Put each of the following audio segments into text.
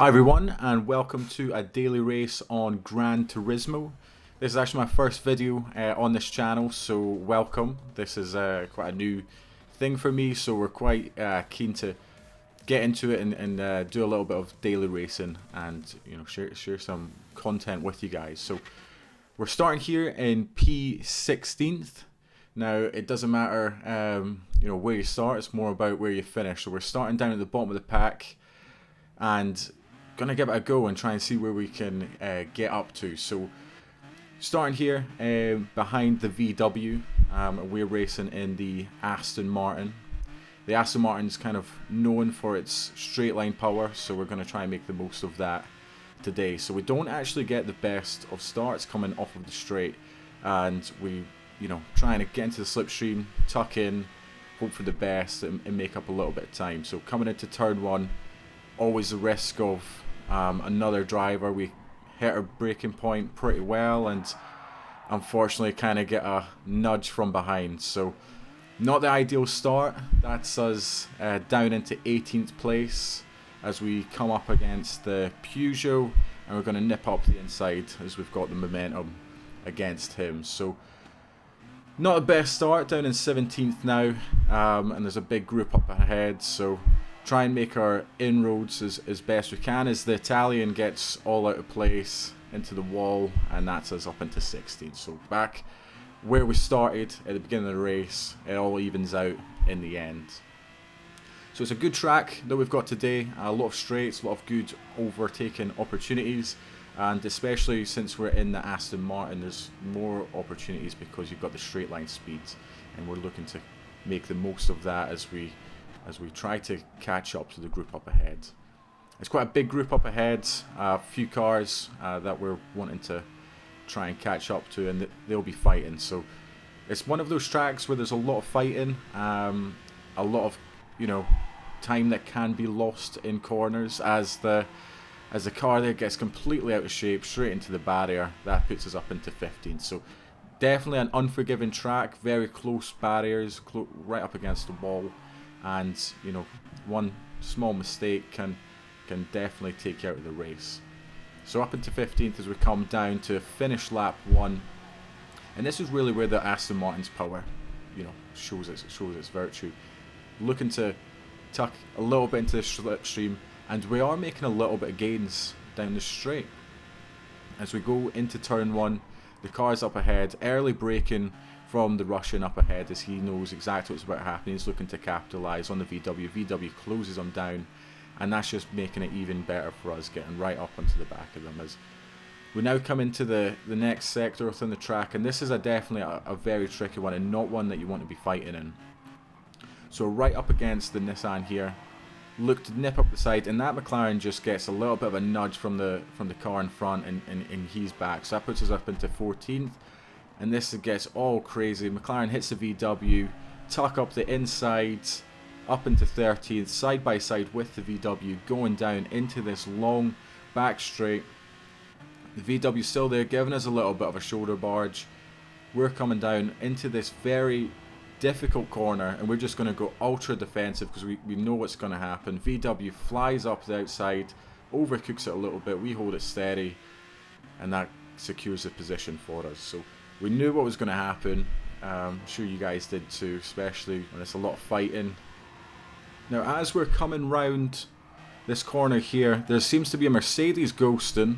Hi everyone, and welcome to a daily race on Gran Turismo. This is actually my first video on this channel, so welcome. This is quite a new thing for me, so we're quite keen to get into it and do a little bit of daily racing and share some content with you guys. So we're starting here in P16th. Now it doesn't matter where you start; it's more about where you finish. So we're starting down at the bottom of the pack and gonna give it a go and try and see where we can get up to. So starting here behind the VW, we're racing in the Aston Martin. The Aston Martin's kind of known for its straight line power, so we're going to try and make the most of that today. So we don't actually get the best of starts coming off of the straight, and we trying to get into the slipstream, tuck in, hope for the best and make up a little bit of time. So coming into turn one, always the risk of another driver. We hit our braking point pretty well and unfortunately kind of get a nudge from behind. So not the ideal start. That's us down into 18th place as we come up against the Peugeot, and we're going to nip up the inside as we've got the momentum against him. So not the best start, down in 17th now, and there's a big group up ahead, so try and make our inroads as best we can as the Italian gets all out of place into the wall, and that's us up into 16th. So back where we started at the beginning of the race, it all evens out in the end. So it's a good track that we've got today, a lot of straights, a lot of good overtaking opportunities, and especially since we're in the Aston Martin, there's more opportunities because you've got the straight line speeds, and we're looking to make the most of that as we try to catch up to the group up ahead. It's quite a big group up ahead, a few cars that we're wanting to try and catch up to, and they'll be fighting. So it's one of those tracks where there's a lot of fighting, a lot of time that can be lost in corners as the car there gets completely out of shape straight into the barrier. That puts us up into 15th. So definitely an unforgiving track, very close barriers, right up against the wall, and one small mistake can definitely take you out of the race. So up into 15th as we come down to finish lap 1, and this is really where the Aston Martin's power shows its virtue. Looking to tuck a little bit into the slipstream, and we are making a little bit of gains down the straight. As we go into turn 1, the car's up ahead, early braking from the Russian up ahead as he knows exactly what's about to happen. He's looking to capitalise on the VW. VW closes him down, and that's just making it even better for us, getting right up onto the back of them as we now come into the next sector within the track, and this is definitely a very tricky one and not one that you want to be fighting in. So right up against the Nissan here, look to nip up the side, and that McLaren just gets a little bit of a nudge from the car in front, and he's back. So that puts us up into 14th, and this gets all crazy. McLaren hits the VW, tuck up the inside, up into 13th, side by side with the VW, going down into this long back straight. The VW still there, giving us a little bit of a shoulder barge. We're coming down into this very difficult corner, and we're just going to go ultra defensive because we know what's going to happen. VW flies up the outside, overcooks it a little bit, we hold it steady, and that secures the position for us. So we knew what was going to happen. I'm sure you guys did too, especially when it's a lot of fighting. Now as we're coming round this corner here, there seems to be a Mercedes ghosting.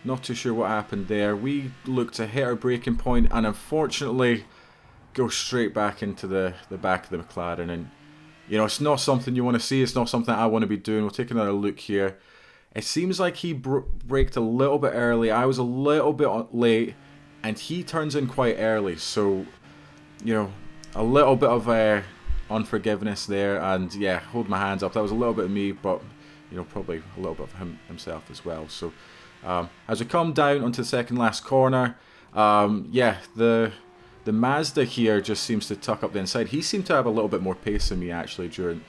Not too sure what happened there. We look to hit our braking point and unfortunately go straight back into the back of the McLaren, and it's not something you want to see. It's not something I want to be doing. We'll take another look here. It seems like he braked a little bit early. I was a little bit late, and he turns in quite early. So a little bit of unforgiveness there, and yeah, hold my hands up. That was a little bit of me, but probably a little bit of himself as well. So as we come down onto the second last corner, yeah, the Mazda here just seems to tuck up the inside. He seemed to have a little bit more pace than me actually during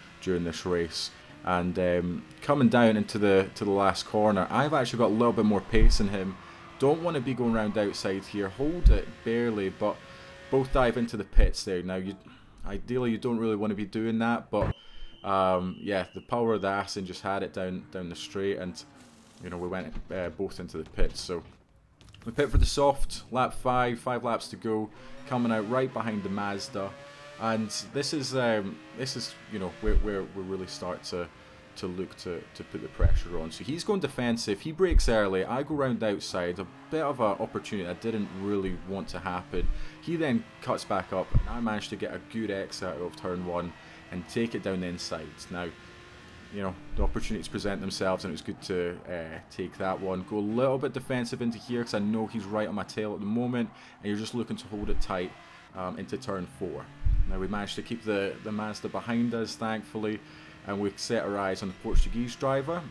this race, and coming down into the last corner, I've actually got a little bit more pace than him. Don't want to be going around outside here, hold it barely, but both dive into the pits there. Now ideally you don't really want to be doing that, but Yeah, the power of the Aston just had it down the straight, and you know, we went both into the pits. So we pit for the soft, lap 5 laps to go, coming out right behind the Mazda, and this is you know, where we really start to look to put the pressure on. So he's going defensive, he brakes early, I go round the outside, a bit of an opportunity that didn't really want to happen. He then cuts back up, and I managed to get a good exit out of turn 1 and take it down the inside. Now, you know, the opportunities present themselves, and it was good to take that one. Go a little bit defensive into here because I know he's right on my tail at the moment, and you're just looking to hold it tight into turn 4. Now we managed to keep the Mazda behind us, thankfully, and we set our eyes on the Portuguese driver.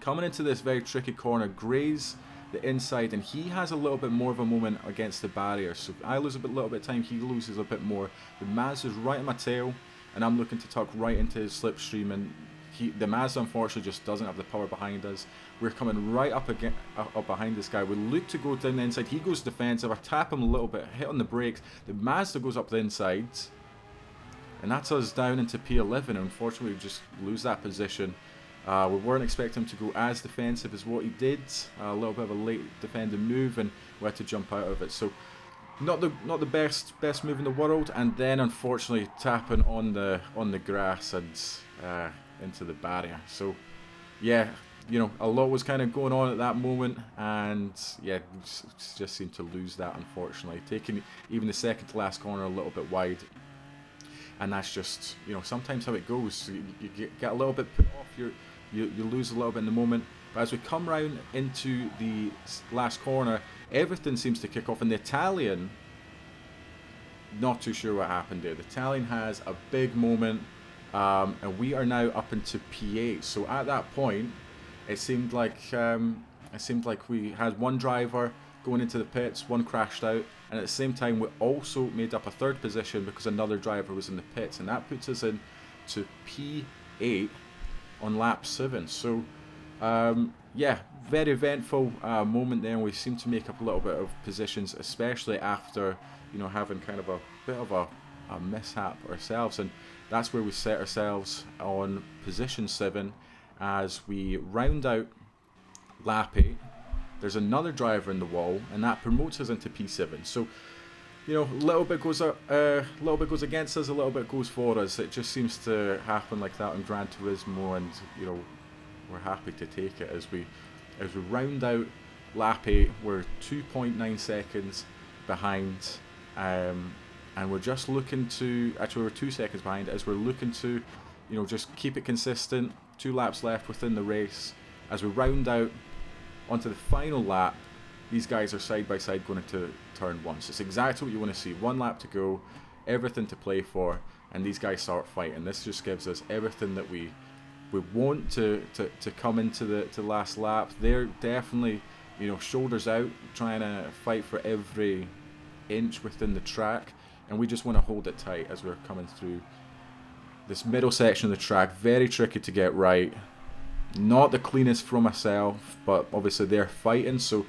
Coming into this very tricky corner, graze the inside, and he has a little bit more of a moment against the barrier. So I lose a little bit of time, he loses a bit more. The Mazda's right on my tail, and I'm looking to tuck right into his slipstream, and the Mazda unfortunately just doesn't have the power behind us. We're coming right up behind this guy. We look to go down the inside. He goes defensive. I tap him a little bit, hit on the brakes. The Mazda goes up the inside, and that's us down into P11. Unfortunately, we just lose that position. We weren't expecting him to go as defensive as what he did. A little bit of a late defending move, and we had to jump out of it. So not the best move in the world. And then unfortunately tapping on the grass and into the barrier. So yeah, you know, a lot was kind of going on at that moment, and yeah, just seemed to lose that, unfortunately, taking even the second to last corner a little bit wide. And that's just, you know, sometimes how it goes. You get a little bit put off, you lose a little bit in the moment. But as we come round into the last corner, everything seems to kick off, and the Italian, not too sure what happened there. The Italian has a big moment, and we are now up into P8. So at that point, it seemed like we had one driver going into the pits, one crashed out, and at the same time we also made up a third position because another driver was in the pits, and that puts us in to P8 on lap 7. So yeah, very eventful moment there, and we seem to make up a little bit of positions, especially after, you know, having kind of a bit of a mishap ourselves, and that's where we set ourselves on position 7 as we round out lap 8. There's another driver in the wall, and that promotes us into P7. So, you know, a little bit goes against us, a little bit goes for us. It just seems to happen like that in Gran Turismo, and you know, we're happy to take it as we round out lap 8. We're 2.9 seconds behind, and we're just looking to, actually we're 2 seconds behind, as we're looking to, you know, just keep it consistent. 2 laps left within the race. As we round out onto the final lap, these guys are side by side going into turn 1. So it's exactly what you want to see. 1 lap to go, everything to play for, and these guys start fighting. This just gives us everything that we want to come into the last lap. They're definitely, you know, shoulders out, trying to fight for every inch within the track, and we just want to hold it tight as we're coming through this middle section of the track. Very tricky to get right. Not the cleanest for myself, but obviously they're fighting, so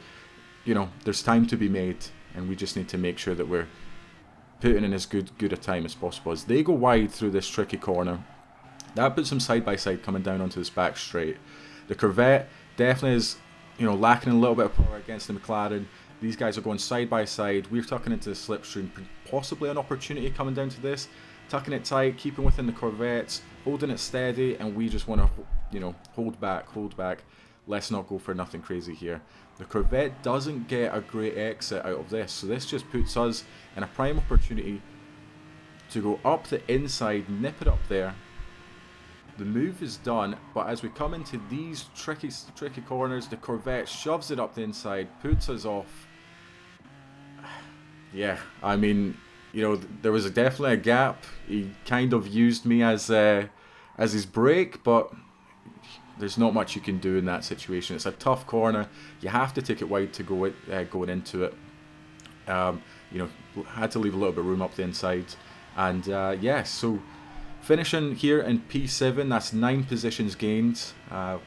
you know, there's time to be made, and we just need to make sure that we're putting in as good a time as possible. As they go wide through this tricky corner, that puts them side by side coming down onto this back straight. The Corvette definitely is, you know, lacking a little bit of power against the McLaren. These guys are going side by side. We're tucking into the slipstream, possibly an opportunity coming down to this. Tucking it tight, keeping within the Corvettes, holding it steady, and we just want to, you know, hold back. Let's not go for nothing crazy here. The Corvette doesn't get a great exit out of this, so this just puts us in a prime opportunity to go up the inside, nip it up there. The move is done, but as we come into these tricky corners, the Corvette shoves it up the inside, puts us off. Yeah, I mean, you know, there was definitely a gap. He kind of used me as his brake, but there's not much you can do in that situation. It's a tough corner. You have to take it wide to go going into it. You know, had to leave a little bit of room up the inside, and yeah, so finishing here in P7. That's 9 positions gained.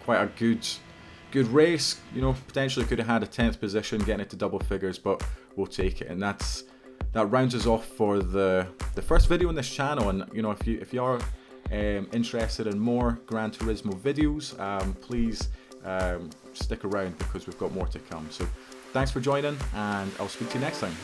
Quite a good race. You know, potentially could have had a 10th position, getting it to double figures, but we'll take it, and that rounds us off for the first video on this channel. And you know, if you are interested in more Gran Turismo videos, please stick around because we've got more to come. So thanks for joining, and I'll speak to you next time.